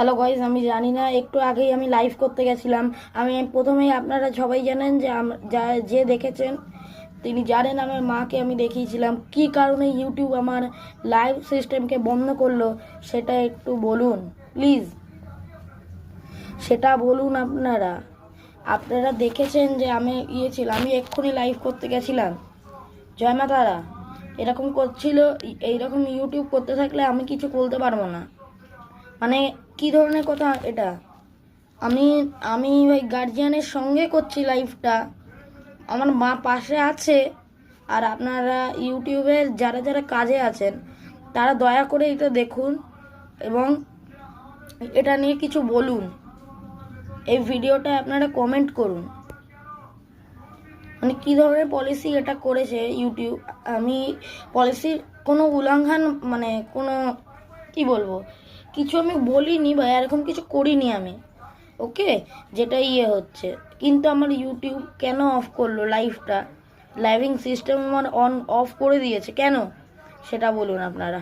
Hello guys, আমি জানি না, একটু আগেই আমি লাইভ করতে গেছিলাম। আমি প্রথমেই, আপনারা সবাই জানেন যে যে দেখেছেন তিনি জানেন আমার মাকে আমি দেখিয়েছিলাম। কি কারণে ইউটিউব আমার লাইভ সিস্টেমকে বন্ধ করলো সেটা একটু বলুন প্লিজ, সেটা বলুন। আপনারা আপনারা দেখেছেন যে আমি ছিলাম, আমি এক্ষুনি লাইভ করতে গেছিলাম। জয় মা তারা। এরকম করছিল, এইরকম ইউটিউব করতে থাকলে আমি কিছু বলতে পারবো না। মানে কি ধরনের কথা এটা? আমি আমি ওই গার্জিয়ানের সঙ্গে করছি লাইভটা, আমার মা পাশে আছে। আর আপনারা ইউটিউবের যারা যারা কাজে আছেন তারা দয়া করে এটা দেখুন এবং এটা নিয়ে কিছু বলুন। এই ভিডিওটা আপনারা কমেন্ট করুন। মানে কী ধরনের পলিসি এটা করেছে ইউটিউব। আমি পলিসির কোনো উল্লঙ্ঘন, মানে কোনো, কি বলবো, কিছু আমি বলিনি বা এরকম কিছু করিনি আমি। ওকে, যেটা হচ্ছে, কিন্তু আমার ইউটিউব কেন অফ করলো লাইভটা? লাইভিং সিস্টেম আমার অন অফ করে দিয়েছে কেন, সেটা বলুন আপনারা।